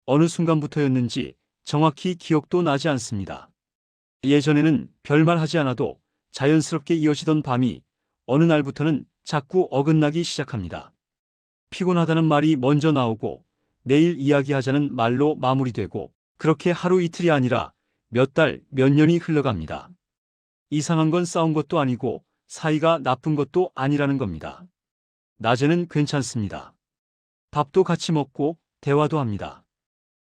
어느 순간부터였는지 정확히 기억도 나지 않습니다. 예전에는 별말 하지 않아도 자연스럽게 이어지던 밤이 어느 날부터는 자꾸 어긋나기 시작합니다. 피곤하다는 말이 먼저 나오고 내일 이야기하자는 말로 마무리되고 그렇게 하루 이틀이 아니라 몇 달, 몇 년이 흘러갑니다. 이상한 건 싸운 것도 아니고 사이가 나쁜 것도 아니라는 겁니다. 낮에는 괜찮습니다. 밥도 같이 먹고 대화도 합니다.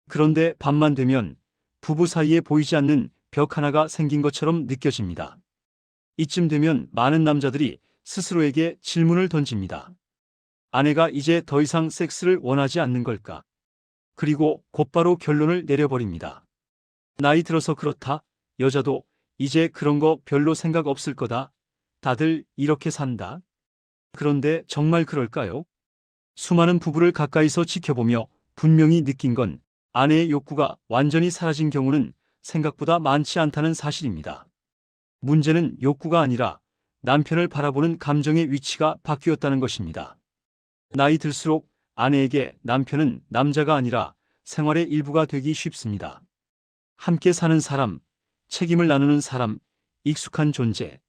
그런데 밤만 되면 부부 사이에 보이지 않는 벽 하나가 생긴 것처럼 느껴집니다. 이쯤 되면 많은 남자들이 스스로에게 질문을 던집니다. 아내가 이제 더 이상 섹스를 원하지 않는 걸까? 그리고 곧바로 결론을 내려버립니다. 나이 들어서 그렇다. 여자도 이제 그런 거 별로 생각 없을 거다. 다들 이렇게 산다. 그런데 정말 그럴까요? 수많은 부부를 가까이서 지켜보며 분명히 느낀 건 아내의 욕구가 완전히 사라진 경우는 생각보다 많지 않다는 사실입니다. 문제는 욕구가 아니라 남편을 바라보는 감정의 위치가 바뀌었다는 것입니다. 나이 들수록 아내에게 남편은 남자가 아니라 생활의 일부가 되기 쉽습니다. 함께 사는 사람, 책임을 나누는 사람, 익숙한 존재.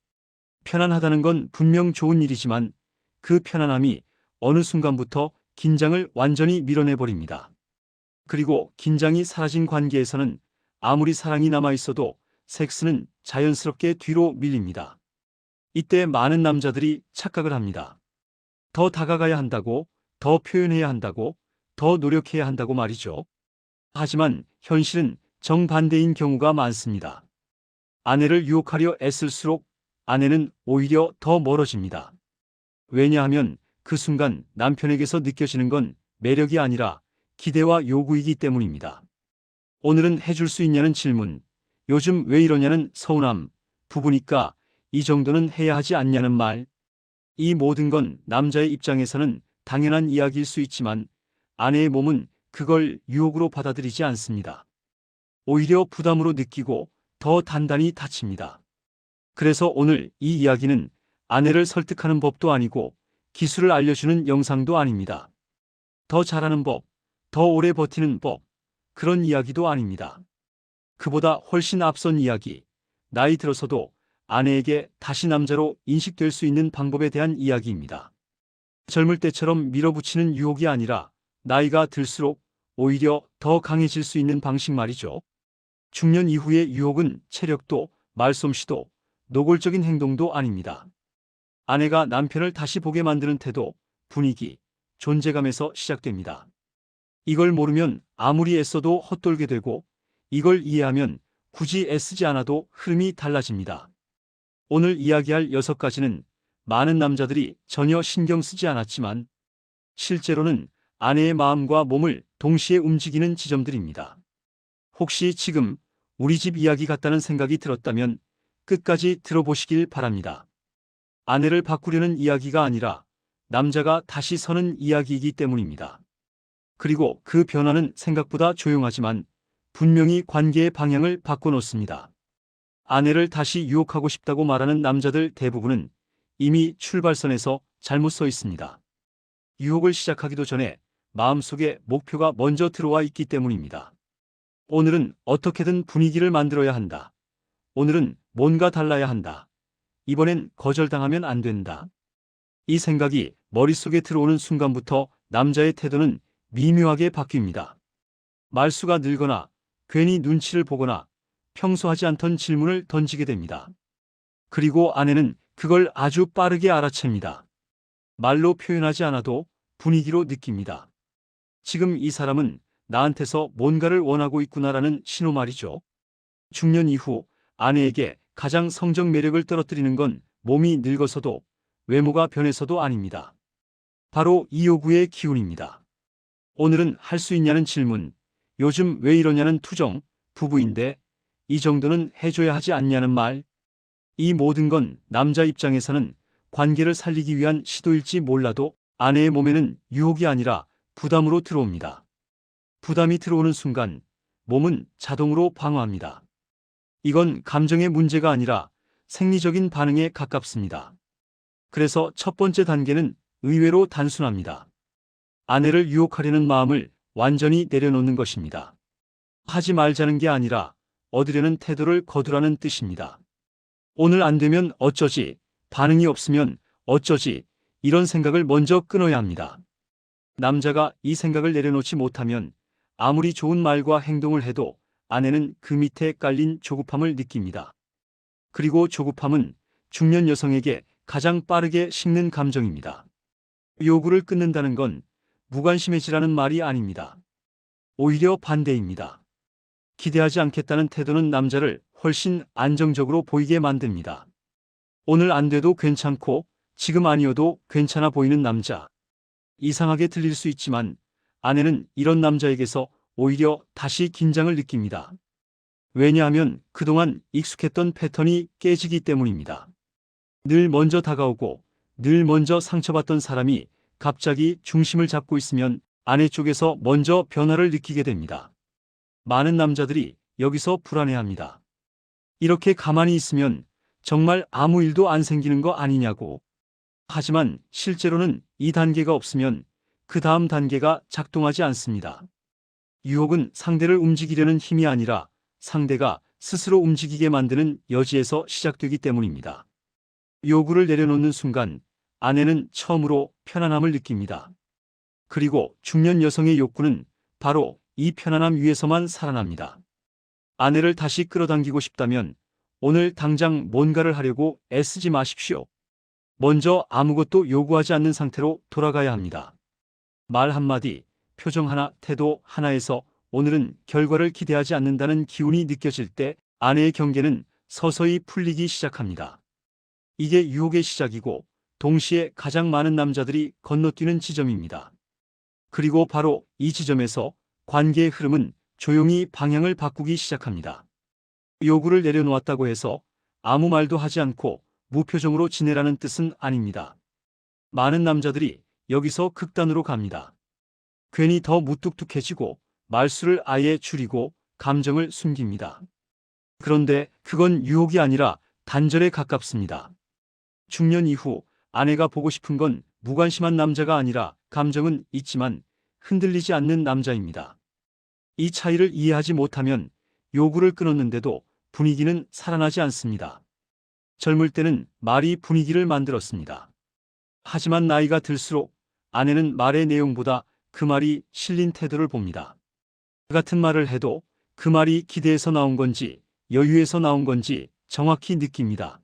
편안하다는 건 분명 좋은 일이지만 그 편안함이 어느 순간부터 긴장을 완전히 밀어내버립니다. 그리고 긴장이 사라진 관계에서는 아무리 사랑이 남아있어도 섹스는 자연스럽게 뒤로 밀립니다. 이때 많은 남자들이 착각을 합니다. 더 다가가야 한다고, 더 표현해야 한다고, 더 노력해야 한다고 말이죠. 하지만 현실은 정반대인 경우가 많습니다. 아내를 유혹하려 애쓸수록 아내는 오히려 더 멀어집니다. 왜냐하면 그 순간 남편에게서 느껴지는 건 매력이 아니라 기대와 요구이기 때문입니다. 오늘은 해줄 수 있냐는 질문, 요즘 왜 이러냐는 서운함, 부부니까 이 정도는 해야 하지 않냐는 말. 이 모든 건 남자의 입장에서는 당연한 이야기일 수 있지만 아내의 몸은 그걸 유혹으로 받아들이지 않습니다. 오히려 부담으로 느끼고 더 단단히 다칩니다. 그래서 오늘 이 이야기는 아내를 설득하는 법도 아니고 기술을 알려주는 영상도 아닙니다. 더 잘하는 법, 더 오래 버티는 법, 그런 이야기도 아닙니다. 그보다 훨씬 앞선 이야기, 나이 들어서도 아내에게 다시 남자로 인식될 수 있는 방법에 대한 이야기입니다. 젊을 때처럼 밀어붙이는 유혹이 아니라 나이가 들수록 오히려 더 강해질 수 있는 방식 말이죠. 중년 이후의 유혹은 체력도, 말솜씨도, 노골적인 행동도 아닙니다. 아내가 남편을 다시 보게 만드는 태도, 분위기, 존재감에서 시작됩니다. 이걸 모르면 아무리 애써도 헛돌게 되고 이걸 이해하면 굳이 애쓰지 않아도 흐름이 달라집니다. 오늘 이야기할 6가지는 많은 남자들이 전혀 신경 쓰지 않았지만 실제로는 아내의 마음과 몸을 동시에 움직이는 지점들입니다. 혹시 지금 우리 집 이야기 같다는 생각이 들었다면 끝까지 들어보시길 바랍니다. 아내를 바꾸려는 이야기가 아니라 남자가 다시 서는 이야기이기 때문입니다. 그리고 그 변화는 생각보다 조용하지만 분명히 관계의 방향을 바꿔놓습니다. 아내를 다시 유혹하고 싶다고 말하는 남자들 대부분은 이미 출발선에서 잘못 서 있습니다. 유혹을 시작하기도 전에 마음속에 목표가 먼저 들어와 있기 때문입니다. 오늘은 어떻게든 분위기를 만들어야 한다. 오늘은 뭔가 달라야 한다. 이번엔 거절당하면 안 된다. 이 생각이 머릿속에 들어오는 순간부터 남자의 태도는 미묘하게 바뀝니다. 말수가 늘거나 괜히 눈치를 보거나 평소 하지 않던 질문을 던지게 됩니다. 그리고 아내는 그걸 아주 빠르게 알아챕니다. 말로 표현하지 않아도 분위기로 느낍니다. 지금 이 사람은 나한테서 뭔가를 원하고 있구나라는 신호 말이죠. 중년 이후 아내에게 가장 성적 매력을 떨어뜨리는 건 몸이 늙어서도 외모가 변해서도 아닙니다. 바로 이 요구의 기운입니다. 오늘은 할 수 있냐는 질문, 요즘 왜 이러냐는 투정, 부부인데 이 정도는 해줘야 하지 않냐는 말. 이 모든 건 남자 입장에서는 관계를 살리기 위한 시도일지 몰라도 아내의 몸에는 유혹이 아니라 부담으로 들어옵니다. 부담이 들어오는 순간 몸은 자동으로 방어합니다. 이건 감정의 문제가 아니라 생리적인 반응에 가깝습니다. 그래서 첫 번째 단계는 의외로 단순합니다. 아내를 유혹하려는 마음을 완전히 내려놓는 것입니다. 하지 말자는 게 아니라 얻으려는 태도를 거두라는 뜻입니다. 오늘 안 되면 어쩌지, 반응이 없으면 어쩌지, 이런 생각을 먼저 끊어야 합니다. 남자가 이 생각을 내려놓지 못하면 아무리 좋은 말과 행동을 해도 아내는 그 밑에 깔린 조급함을 느낍니다. 그리고 조급함은 중년 여성에게 가장 빠르게 식는 감정입니다. 요구를 끊는다는 건 무관심해지라는 말이 아닙니다. 오히려 반대입니다. 기대하지 않겠다는 태도는 남자를 훨씬 안정적으로 보이게 만듭니다. 오늘 안 돼도 괜찮고 지금 아니어도 괜찮아 보이는 남자. 이상하게 들릴 수 있지만 아내는 이런 남자에게서 오히려 다시 긴장을 느낍니다. 왜냐하면 그동안 익숙했던 패턴이 깨지기 때문입니다. 늘 먼저 다가오고 늘 먼저 상처받던 사람이 갑자기 중심을 잡고 있으면 아내 쪽에서 먼저 변화를 느끼게 됩니다. 많은 남자들이 여기서 불안해합니다. 이렇게 가만히 있으면 정말 아무 일도 안 생기는 거 아니냐고. 하지만 실제로는 이 단계가 없으면 그 다음 단계가 작동하지 않습니다. 유혹은 상대를 움직이려는 힘이 아니라 상대가 스스로 움직이게 만드는 여지에서 시작되기 때문입니다. 요구를 내려놓는 순간 아내는 처음으로 편안함을 느낍니다. 그리고 중년 여성의 욕구는 바로 이 편안함 위에서만 살아납니다. 아내를 다시 끌어당기고 싶다면 오늘 당장 뭔가를 하려고 애쓰지 마십시오. 먼저 아무것도 요구하지 않는 상태로 돌아가야 합니다. 말 한마디, 표정 하나, 태도 하나에서 오늘은 결과를 기대하지 않는다는 기운이 느껴질 때 아내의 경계는 서서히 풀리기 시작합니다. 이게 유혹의 시작이고 동시에 가장 많은 남자들이 건너뛰는 지점입니다. 그리고 바로 이 지점에서 관계의 흐름은 조용히 방향을 바꾸기 시작합니다. 요구를 내려놓았다고 해서 아무 말도 하지 않고 무표정으로 지내라는 뜻은 아닙니다. 많은 남자들이 여기서 극단으로 갑니다. 괜히 더 무뚝뚝해지고 말수를 아예 줄이고 감정을 숨깁니다. 그런데 그건 유혹이 아니라 단절에 가깝습니다. 중년 이후 아내가 보고 싶은 건 무관심한 남자가 아니라 감정은 있지만 흔들리지 않는 남자입니다. 이 차이를 이해하지 못하면 요구를 끊었는데도 분위기는 살아나지 않습니다. 젊을 때는 말이 분위기를 만들었습니다. 하지만 나이가 들수록 아내는 말의 내용보다 그 말이 실린 태도를 봅니다. 같은 말을 해도 그 말이 기대에서 나온 건지 여유에서 나온 건지 정확히 느낍니다.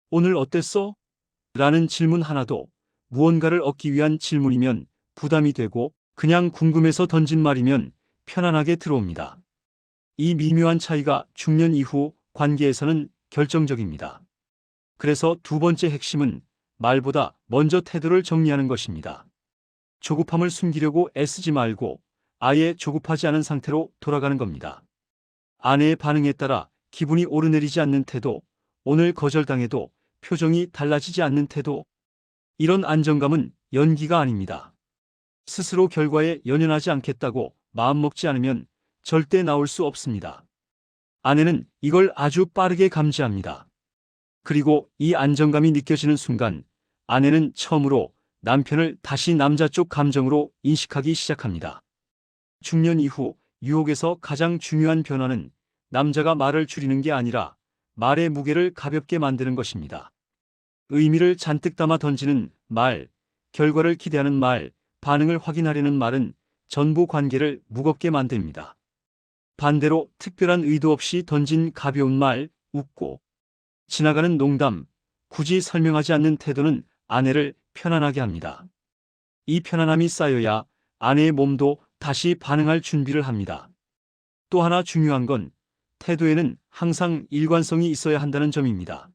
오늘 어땠어? 라는 질문 하나도 무언가를 얻기 위한 질문이면 부담이 되고 그냥 궁금해서 던진 말이면 편안하게 들어옵니다. 이 미묘한 차이가 중년 이후 관계에서는 결정적입니다. 그래서 두 번째 핵심은 말보다 먼저 태도를 정리하는 것입니다. 조급함을 숨기려고 애쓰지 말고 아예 조급하지 않은 상태로 돌아가는 겁니다. 아내의 반응에 따라 기분이 오르내리지 않는 태도, 오늘 거절당해도 표정이 달라지지 않는 태도. 이런 안정감은 연기가 아닙니다. 스스로 결과에 연연하지 않겠다고 마음먹지 않으면 절대 나올 수 없습니다. 아내는 이걸 아주 빠르게 감지합니다. 그리고 이 안정감이 느껴지는 순간 아내는 처음으로 남편을 다시 남자 쪽 감정으로 인식하기 시작합니다. 중년 이후 유혹에서 가장 중요한 변화는 남자가 말을 줄이는 게 아니라 말의 무게를 가볍게 만드는 것입니다. 의미를 잔뜩 담아 던지는 말, 결과를 기대하는 말, 반응을 확인하려는 말은 전부 관계를 무겁게 만듭니다. 반대로 특별한 의도 없이 던진 가벼운 말, 웃고 지나가는 농담, 굳이 설명하지 않는 태도는 아내를 편안하게 합니다. 이 편안함이 쌓여야 아내의 몸도 다시 반응할 준비를 합니다. 또 하나 중요한 건 태도에는 항상 일관성이 있어야 한다는 점입니다.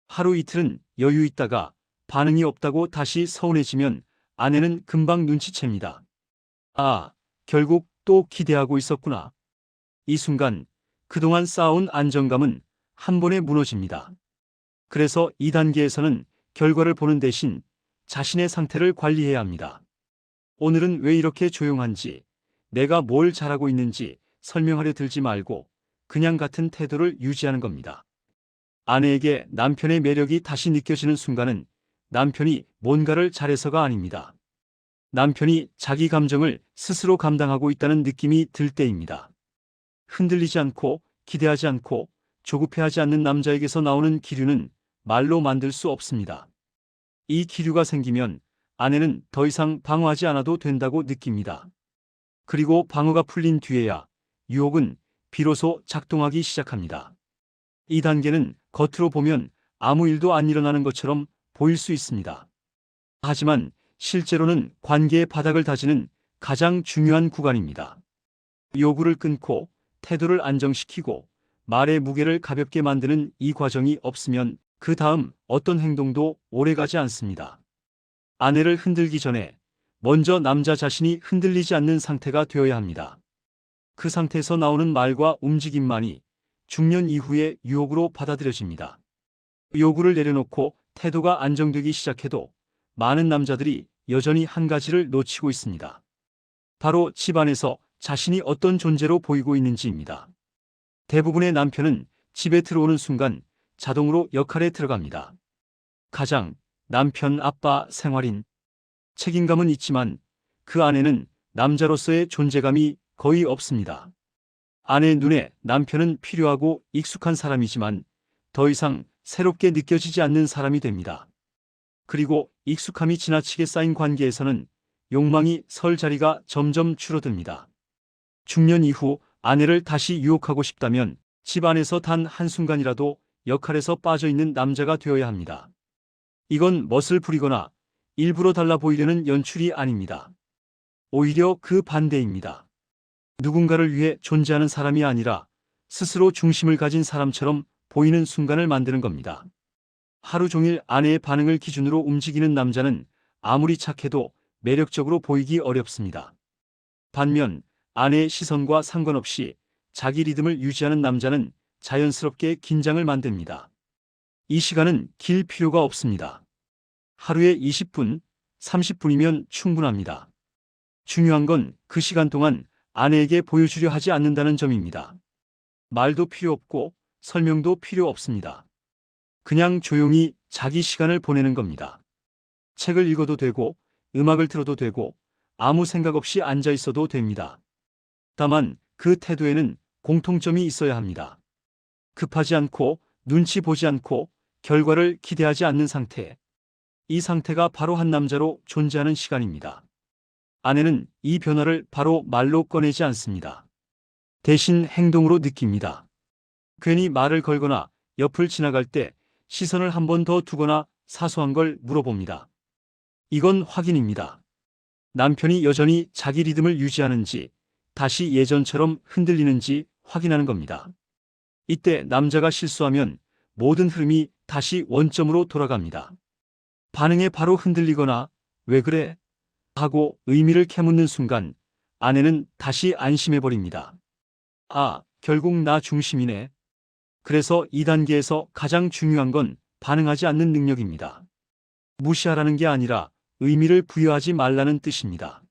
하루 이틀은 여유 있다가 반응이 없다고 다시 서운해지면 아내는 금방 눈치챕니다. 아, 결국 또 기대하고 있었구나. 이 순간 그동안 쌓아온 안정감은 한 번에 무너집니다. 그래서 이 단계에서는 결과를 보는 대신 자신의 상태를 관리해야 합니다. 오늘은 왜 이렇게 조용한지, 내가 뭘 잘하고 있는지 설명하려 들지 말고 그냥 같은 태도를 유지하는 겁니다. 아내에게 남편의 매력이 다시 느껴지는 순간은 남편이 뭔가를 잘해서가 아닙니다. 남편이 자기 감정을 스스로 감당하고 있다는 느낌이 들 때입니다. 흔들리지 않고 기대하지 않고 조급해하지 않는 남자에게서 나오는 기류는 말로 만들 수 없습니다. 이 기류가 생기면 아내는 더 이상 방어하지 않아도 된다고 느낍니다. 그리고 방어가 풀린 뒤에야 유혹은 비로소 작동하기 시작합니다. 이 단계는 겉으로 보면 아무 일도 안 일어나는 것처럼 보일 수 있습니다. 하지만 실제로는 관계의 바닥을 다지는 가장 중요한 구간입니다. 요구를 끊고 태도를 안정시키고 말의 무게를 가볍게 만드는 이 과정이 없으면 그 다음 어떤 행동도 오래가지 않습니다. 아내를 흔들기 전에 먼저 남자 자신이 흔들리지 않는 상태가 되어야 합니다. 그 상태에서 나오는 말과 움직임만이 중년 이후의 유혹으로 받아들여집니다. 요구를 내려놓고 태도가 안정되기 시작해도 많은 남자들이 여전히 한 가지를 놓치고 있습니다. 바로 집안에서 자신이 어떤 존재로 보이고 있는지입니다. 대부분의 남편은 집에 들어오는 순간 자동으로 역할에 들어갑니다. 가장, 남편, 아빠, 생활인. 책임감은 있지만 그 안에는 남자로서의 존재감이 거의 없습니다. 아내의 눈에 남편은 필요하고 익숙한 사람이지만 더 이상 새롭게 느껴지지 않는 사람이 됩니다. 그리고 익숙함이 지나치게 쌓인 관계에서는 욕망이 설 자리가 점점 줄어듭니다. 중년 이후 아내를 다시 유혹하고 싶다면 집 안에서 단 한순간이라도 역할에서 빠져 있는 남자가 되어야 합니다. 이건 멋을 부리거나 일부러 달라 보이려는 연출이 아닙니다. 오히려 그 반대입니다. 누군가를 위해 존재하는 사람이 아니라 스스로 중심을 가진 사람처럼 보이는 순간을 만드는 겁니다. 하루 종일 아내의 반응을 기준으로 움직이는 남자는 아무리 착해도 매력적으로 보이기 어렵습니다. 반면 아내의 시선과 상관없이 자기 리듬을 유지하는 남자는 자연스럽게 긴장을 만듭니다. 이 시간은 길 필요가 없습니다. 하루에 20분, 30분이면 충분합니다. 중요한 건 그 시간 동안 아내에게 보여주려 하지 않는다는 점입니다. 말도 필요 없고 설명도 필요 없습니다. 그냥 조용히 자기 시간을 보내는 겁니다. 책을 읽어도 되고 음악을 틀어도 되고 아무 생각 없이 앉아 있어도 됩니다. 다만 그 태도에는 공통점이 있어야 합니다. 급하지 않고 눈치 보지 않고 결과를 기대하지 않는 상태. 이 상태가 바로 한 남자로 존재하는 시간입니다. 아내는 이 변화를 바로 말로 꺼내지 않습니다. 대신 행동으로 느낍니다. 괜히 말을 걸거나 옆을 지나갈 때 시선을 한 번 더 두거나 사소한 걸 물어봅니다. 이건 확인입니다. 남편이 여전히 자기 리듬을 유지하는지, 다시 예전처럼 흔들리는지 확인하는 겁니다. 이때 남자가 실수하면 모든 흐름이 다시 원점으로 돌아갑니다. 반응에 바로 흔들리거나 왜 그래? 하고 의미를 캐묻는 순간 아내는 다시 안심해버립니다. 아, 결국 나 중심이네. 그래서 이 단계에서 가장 중요한 건 반응하지 않는 능력입니다. 무시하라는 게 아니라 의미를 부여하지 말라는 뜻입니다.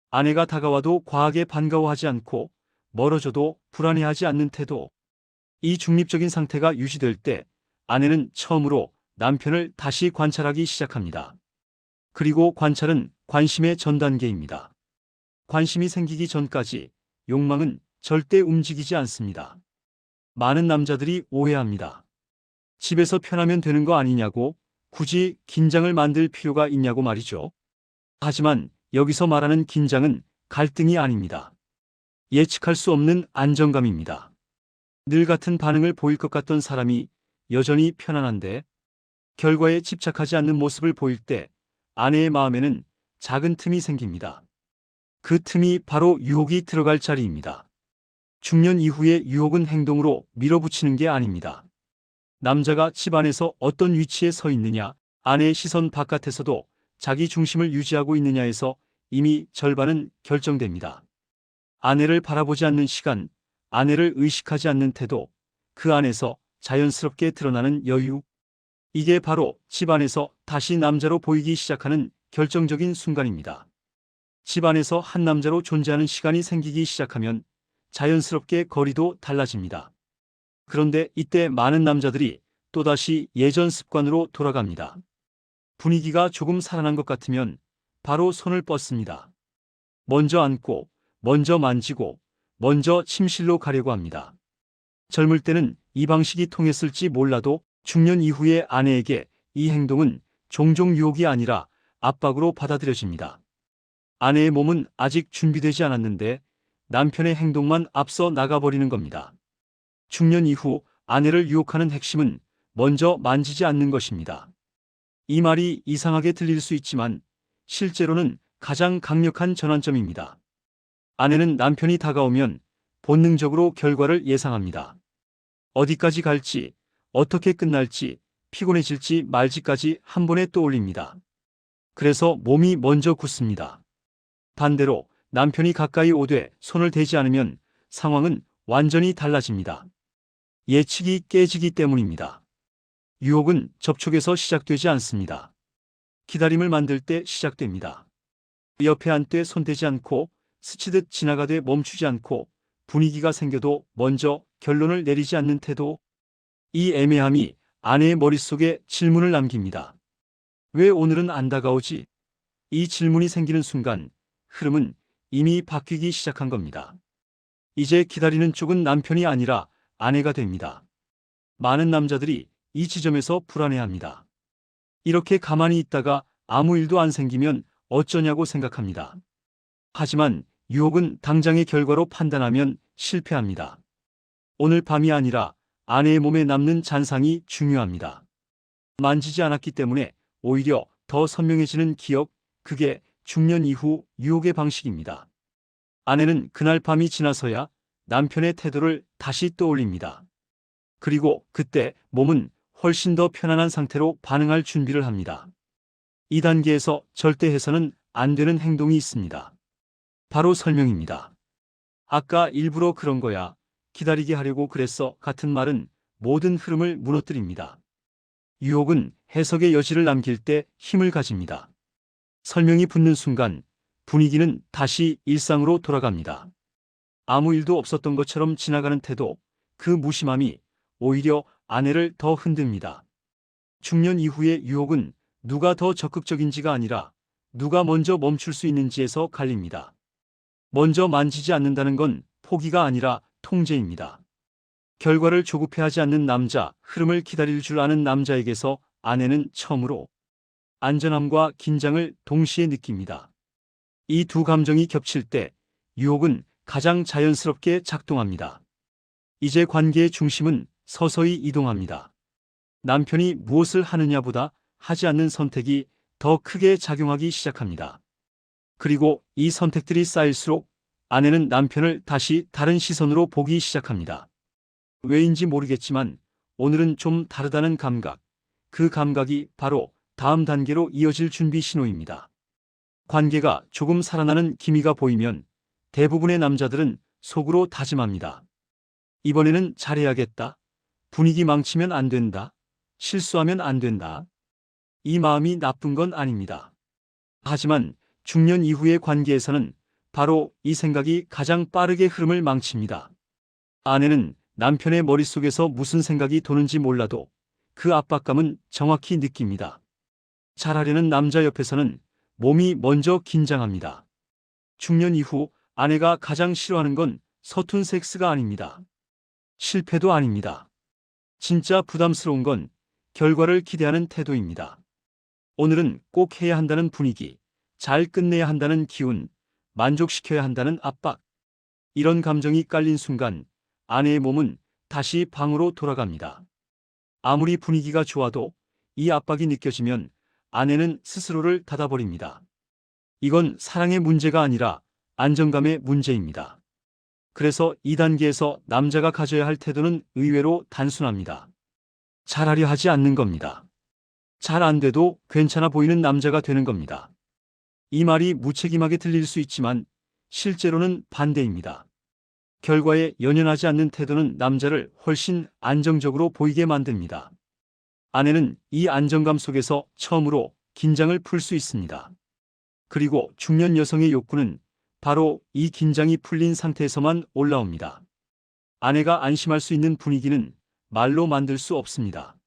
아내가 다가와도 과하게 반가워하지 않고 멀어져도 불안해하지 않는 태도. 이 중립적인 상태가 유지될 때 아내는 처음으로 남편을 다시 관찰하기 시작합니다. 그리고 관찰은 관심의 전 단계입니다. 관심이 생기기 전까지 욕망은 절대 움직이지 않습니다. 많은 남자들이 오해합니다. 집에서 편하면 되는 거 아니냐고, 굳이 긴장을 만들 필요가 있냐고 말이죠. 하지만 여기서 말하는 긴장은 갈등이 아닙니다. 예측할 수 없는 안정감입니다. 늘 같은 반응을 보일 것 같던 사람이 여전히 편안한데 결과에 집착하지 않는 모습을 보일 때 아내의 마음에는 작은 틈이 생깁니다. 그 틈이 바로 유혹이 들어갈 자리입니다. 중년 이후의 유혹은 행동으로 밀어붙이는 게 아닙니다. 남자가 집안에서 어떤 위치에 서 있느냐, 아내의 시선 바깥에서도 자기 중심을 유지하고 있느냐에서 이미 절반은 결정됩니다. 아내를 바라보지 않는 시간, 아내를 의식하지 않는 태도, 그 안에서 자연스럽게 드러나는 여유. 이게 바로 집안에서 다시 남자로 보이기 시작하는 결정적인 순간입니다. 집안에서 한 남자로 존재하는 시간이 생기기 시작하면 자연스럽게 거리도 달라집니다. 그런데 이때 많은 남자들이 또다시 예전 습관으로 돌아갑니다. 분위기가 조금 살아난 것 같으면 바로 손을 뻗습니다. 먼저 안고, 먼저 만지고, 먼저 침실로 가려고 합니다. 젊을 때는 이 방식이 통했을지 몰라도 중년 이후의 아내에게 이 행동은 종종 유혹이 아니라 압박으로 받아들여집니다. 아내의 몸은 아직 준비되지 않았는데 남편의 행동만 앞서 나가버리는 겁니다. 중년 이후 아내를 유혹하는 핵심은 먼저 만지지 않는 것입니다. 이 말이 이상하게 들릴 수 있지만 실제로는 가장 강력한 전환점입니다. 아내는 남편이 다가오면 본능적으로 결과를 예상합니다. 어디까지 갈지, 어떻게 끝날지, 피곤해질지 말지까지 한 번에 떠올립니다. 그래서 몸이 먼저 굳습니다. 반대로 남편이 가까이 오되 손을 대지 않으면 상황은 완전히 달라집니다. 예측이 깨지기 때문입니다. 유혹은 접촉에서 시작되지 않습니다. 기다림을 만들 때 시작됩니다. 옆에 앉되 손대지 않고 스치듯 지나가되 멈추지 않고 분위기가 생겨도 먼저 결론을 내리지 않는 태도. 이 애매함이 아내의 머릿속에 질문을 남깁니다. 왜 오늘은 안 다가오지? 이 질문이 생기는 순간 흐름은 이미 바뀌기 시작한 겁니다. 이제 기다리는 쪽은 남편이 아니라 아내가 됩니다. 많은 남자들이 이 지점에서 불안해합니다. 이렇게 가만히 있다가 아무 일도 안 생기면 어쩌냐고 생각합니다. 하지만 유혹은 당장의 결과로 판단하면 실패합니다. 오늘 밤이 아니라 아내의 몸에 남는 잔상이 중요합니다. 만지지 않았기 때문에 오히려 더 선명해지는 기억, 그게 중년 이후 유혹의 방식입니다. 아내는 그날 밤이 지나서야 남편의 태도를 다시 떠올립니다. 그리고 그때 몸은 훨씬 더 편안한 상태로 반응할 준비를 합니다. 이 단계에서 절대 해서는 안 되는 행동이 있습니다. 바로 설명입니다. 아까 일부러 그런 거야. 기다리게 하려고 그랬어. 같은 말은 모든 흐름을 무너뜨립니다. 유혹은 해석의 여지를 남길 때 힘을 가집니다. 설명이 붙는 순간 분위기는 다시 일상으로 돌아갑니다. 아무 일도 없었던 것처럼 지나가는 태도, 그 무심함이 오히려 아내를 더 흔듭니다. 중년 이후의 유혹은 누가 더 적극적인지가 아니라 누가 먼저 멈출 수 있는지에서 갈립니다. 먼저 만지지 않는다는 건 포기가 아니라 통제입니다. 결과를 조급해하지 않는 남자, 흐름을 기다릴 줄 아는 남자에게서 아내는 처음으로 안전함과 긴장을 동시에 느낍니다. 이 두 감정이 겹칠 때 유혹은 가장 자연스럽게 작동합니다. 이제 관계의 중심은 서서히 이동합니다. 남편이 무엇을 하느냐보다 하지 않는 선택이 더 크게 작용하기 시작합니다. 그리고 이 선택들이 쌓일수록 아내는 남편을 다시 다른 시선으로 보기 시작합니다. 왜인지 모르겠지만 오늘은 좀 다르다는 감각, 그 감각이 바로 다음 단계로 이어질 준비 신호입니다. 관계가 조금 살아나는 기미가 보이면 대부분의 남자들은 속으로 다짐합니다. 이번에는 잘해야겠다. 분위기 망치면 안 된다. 실수하면 안 된다. 이 마음이 나쁜 건 아닙니다. 하지만 중년 이후의 관계에서는 바로 이 생각이 가장 빠르게 흐름을 망칩니다. 아내는 남편의 머릿속에서 무슨 생각이 도는지 몰라도 그 압박감은 정확히 느낍니다. 잘하려는 남자 옆에서는 몸이 먼저 긴장합니다. 중년 이후 아내가 가장 싫어하는 건 서툰 섹스가 아닙니다. 실패도 아닙니다. 진짜 부담스러운 건 결과를 기대하는 태도입니다. 오늘은 꼭 해야 한다는 분위기, 잘 끝내야 한다는 기운, 만족시켜야 한다는 압박. 이런 감정이 깔린 순간 아내의 몸은 다시 방으로 돌아갑니다. 아무리 분위기가 좋아도 이 압박이 느껴지면 아내는 스스로를 닫아버립니다. 이건 사랑의 문제가 아니라 안정감의 문제입니다. 그래서 이 단계에서 남자가 가져야 할 태도는 의외로 단순합니다. 잘하려 하지 않는 겁니다. 잘 안 돼도 괜찮아 보이는 남자가 되는 겁니다. 이 말이 무책임하게 들릴 수 있지만 실제로는 반대입니다. 결과에 연연하지 않는 태도는 남자를 훨씬 안정적으로 보이게 만듭니다. 아내는 이 안정감 속에서 처음으로 긴장을 풀 수 있습니다. 그리고 중년 여성의 욕구는 바로 이 긴장이 풀린 상태에서만 올라옵니다. 아내가 안심할 수 있는 분위기는 말로 만들 수 없습니다.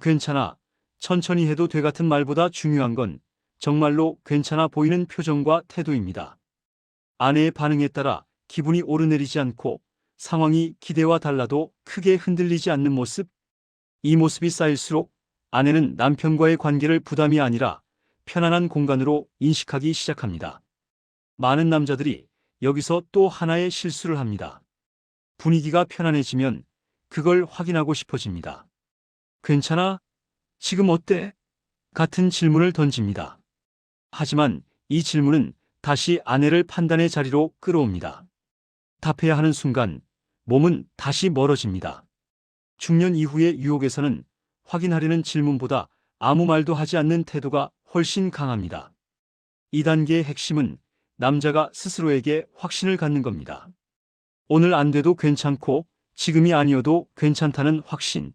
괜찮아, 천천히 해도 돼 같은 말보다 중요한 건 정말로 괜찮아 보이는 표정과 태도입니다. 아내의 반응에 따라 기분이 오르내리지 않고 상황이 기대와 달라도 크게 흔들리지 않는 모습. 이 모습이 쌓일수록 아내는 남편과의 관계를 부담이 아니라 편안한 공간으로 인식하기 시작합니다. 많은 남자들이 여기서 또 하나의 실수를 합니다. 분위기가 편안해지면 그걸 확인하고 싶어집니다. 괜찮아? 지금 어때? 같은 질문을 던집니다. 하지만 이 질문은 다시 아내를 판단의 자리로 끌어옵니다. 답해야 하는 순간 몸은 다시 멀어집니다. 중년 이후의 유혹에서는 확인하려는 질문보다 아무 말도 하지 않는 태도가 훨씬 강합니다. 이 단계의 핵심은 남자가 스스로에게 확신을 갖는 겁니다. 오늘 안 돼도 괜찮고 지금이 아니어도 괜찮다는 확신.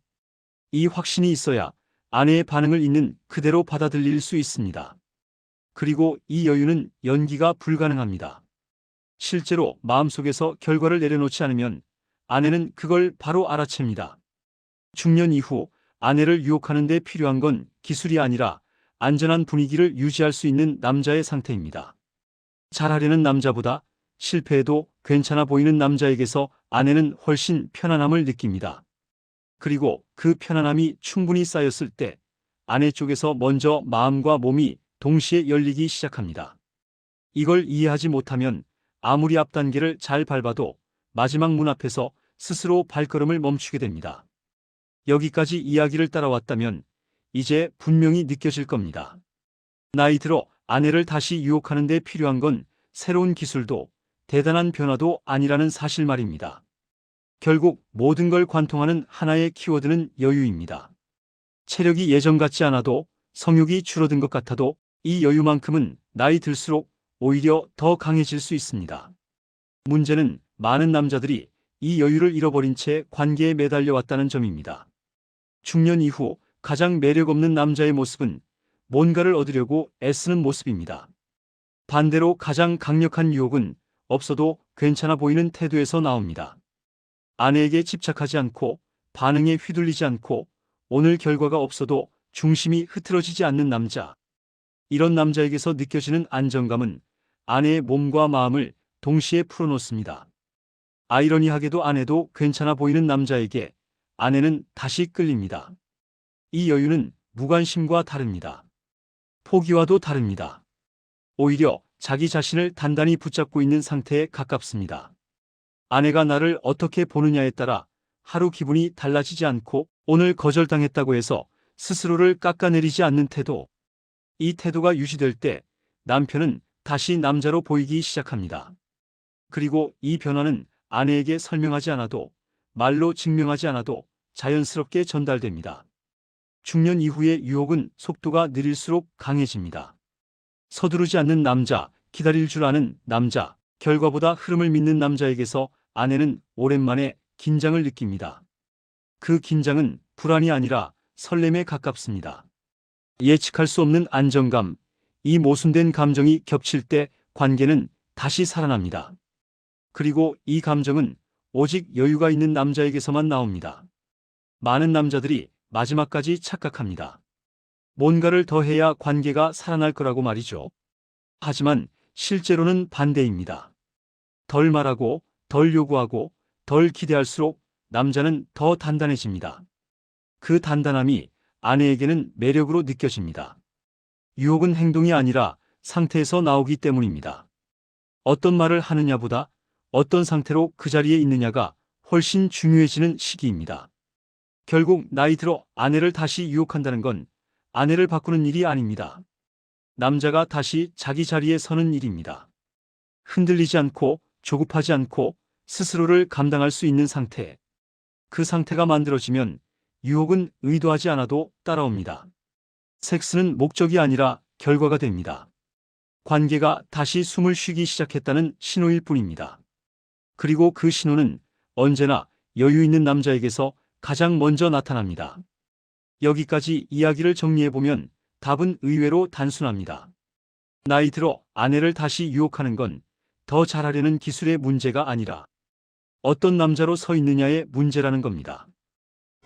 이 확신이 있어야 아내의 반응을 있는 그대로 받아들일 수 있습니다. 그리고 이 여유는 연기가 불가능합니다. 실제로 마음속에서 결과를 내려놓지 않으면 아내는 그걸 바로 알아챕니다. 중년 이후 아내를 유혹하는 데 필요한 건 기술이 아니라 안전한 분위기를 유지할 수 있는 남자의 상태입니다. 잘하려는 남자보다 실패해도 괜찮아 보이는 남자에게서 아내는 훨씬 편안함을 느낍니다. 그리고 그 편안함이 충분히 쌓였을 때 아내 쪽에서 먼저 마음과 몸이 동시에 열리기 시작합니다. 이걸 이해하지 못하면 아무리 앞 단계를 잘 밟아도 마지막 문 앞에서 스스로 발걸음을 멈추게 됩니다. 여기까지 이야기를 따라왔다면 이제 분명히 느껴질 겁니다. 나이 들어 아내를 다시 유혹하는 데 필요한 건 새로운 기술도 대단한 변화도 아니라는 사실 말입니다. 결국 모든 걸 관통하는 하나의 키워드는 여유입니다. 체력이 예전 같지 않아도 성욕이 줄어든 것 같아도 이 여유만큼은 나이 들수록 오히려 더 강해질 수 있습니다. 문제는 많은 남자들이 이 여유를 잃어버린 채 관계에 매달려 왔다는 점입니다. 중년 이후 가장 매력 없는 남자의 모습은 뭔가를 얻으려고 애쓰는 모습입니다. 반대로 가장 강력한 유혹은 없어도 괜찮아 보이는 태도에서 나옵니다. 아내에게 집착하지 않고 반응에 휘둘리지 않고 오늘 결과가 없어도 중심이 흐트러지지 않는 남자. 이런 남자에게서 느껴지는 안정감은 아내의 몸과 마음을 동시에 풀어놓습니다. 아이러니하게도 아내도 괜찮아 보이는 남자에게 아내는 다시 끌립니다. 이 여유는 무관심과 다릅니다. 포기와도 다릅니다. 오히려 자기 자신을 단단히 붙잡고 있는 상태에 가깝습니다. 아내가 나를 어떻게 보느냐에 따라 하루 기분이 달라지지 않고 오늘 거절당했다고 해서 스스로를 깎아내리지 않는 태도. 이 태도가 유지될 때 남편은 다시 남자로 보이기 시작합니다. 그리고 이 변화는 아내에게 설명하지 않아도 말로 증명하지 않아도 자연스럽게 전달됩니다. 중년 이후의 유혹은 속도가 느릴수록 강해집니다. 서두르지 않는 남자, 기다릴 줄 아는 남자, 결과보다 흐름을 믿는 남자에게서 아내는 오랜만에 긴장을 느낍니다. 그 긴장은 불안이 아니라 설렘에 가깝습니다. 예측할 수 없는 안정감, 이 모순된 감정이 겹칠 때 관계는 다시 살아납니다. 그리고 이 감정은 오직 여유가 있는 남자에게서만 나옵니다. 많은 남자들이 마지막까지 착각합니다. 뭔가를 더 해야 관계가 살아날 거라고 말이죠. 하지만 실제로는 반대입니다. 덜 말하고, 덜 요구하고, 덜 기대할수록 남자는 더 단단해집니다. 그 단단함이 아내에게는 매력으로 느껴집니다. 유혹은 행동이 아니라 상태에서 나오기 때문입니다. 어떤 말을 하느냐보다 어떤 상태로 그 자리에 있느냐가 훨씬 중요해지는 시기입니다. 결국 나이 들어 아내를 다시 유혹한다는 건 아내를 바꾸는 일이 아닙니다. 남자가 다시 자기 자리에 서는 일입니다. 흔들리지 않고 조급하지 않고 스스로를 감당할 수 있는 상태. 그 상태가 만들어지면 유혹은 의도하지 않아도 따라옵니다. 섹스는 목적이 아니라 결과가 됩니다. 관계가 다시 숨을 쉬기 시작했다는 신호일 뿐입니다. 그리고 그 신호는 언제나 여유 있는 남자에게서 가장 먼저 나타납니다. 여기까지 이야기를 정리해보면 답은 의외로 단순합니다. 나이 들어 아내를 다시 유혹하는 건 더 잘하려는 기술의 문제가 아니라 어떤 남자로 서 있느냐의 문제라는 겁니다.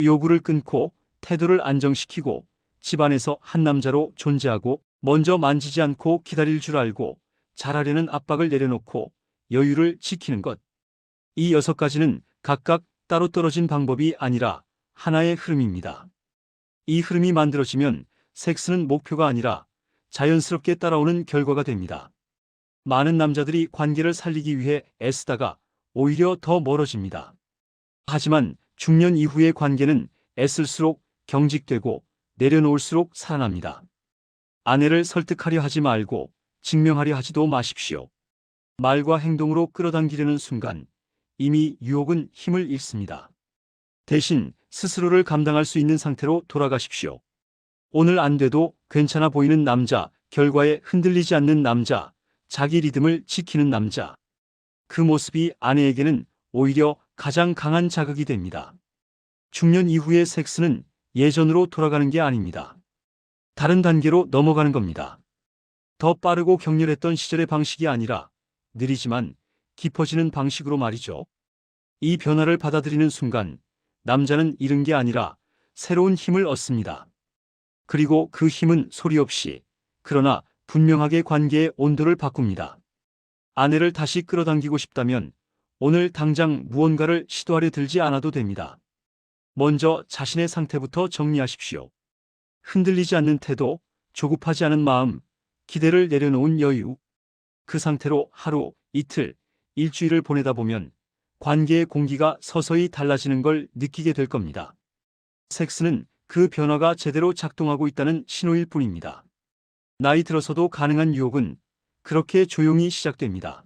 요구를 끊고 태도를 안정시키고 집안에서 한 남자로 존재하고 먼저 만지지 않고 기다릴 줄 알고 잘하려는 압박을 내려놓고 여유를 지키는 것. 이 6가지는 각각 따로 떨어진 방법이 아니라 하나의 흐름입니다. 이 흐름이 만들어지면 섹스는 목표가 아니라 자연스럽게 따라오는 결과가 됩니다. 많은 남자들이 관계를 살리기 위해 애쓰다가 오히려 더 멀어집니다. 하지만 중년 이후의 관계는 애쓸수록 경직되고 내려놓을수록 살아납니다. 아내를 설득하려 하지 말고 증명하려 하지도 마십시오. 말과 행동으로 끌어당기려는 순간 이미 유혹은 힘을 잃습니다. 대신 스스로를 감당할 수 있는 상태로 돌아가십시오. 오늘 안 돼도 괜찮아 보이는 남자, 결과에 흔들리지 않는 남자, 자기 리듬을 지키는 남자. 그 모습이 아내에게는 오히려 가장 강한 자극이 됩니다. 중년 이후의 섹스는 예전으로 돌아가는 게 아닙니다. 다른 단계로 넘어가는 겁니다. 더 빠르고 격렬했던 시절의 방식이 아니라 느리지만 깊어지는 방식으로 말이죠. 이 변화를 받아들이는 순간 남자는 잃은 게 아니라 새로운 힘을 얻습니다. 그리고 그 힘은 소리 없이 그러나 분명하게 관계의 온도를 바꿉니다. 아내를 다시 끌어당기고 싶다면 오늘 당장 무언가를 시도하려 들지 않아도 됩니다. 먼저 자신의 상태부터 정리하십시오. 흔들리지 않는 태도, 조급하지 않은 마음, 기대를 내려놓은 여유. 그 상태로 하루, 이틀, 일주일을 보내다 보면 관계의 공기가 서서히 달라지는 걸 느끼게 될 겁니다. 섹스는 그 변화가 제대로 작동하고 있다는 신호일 뿐입니다. 나이 들어서도 가능한 유혹은 그렇게 조용히 시작됩니다.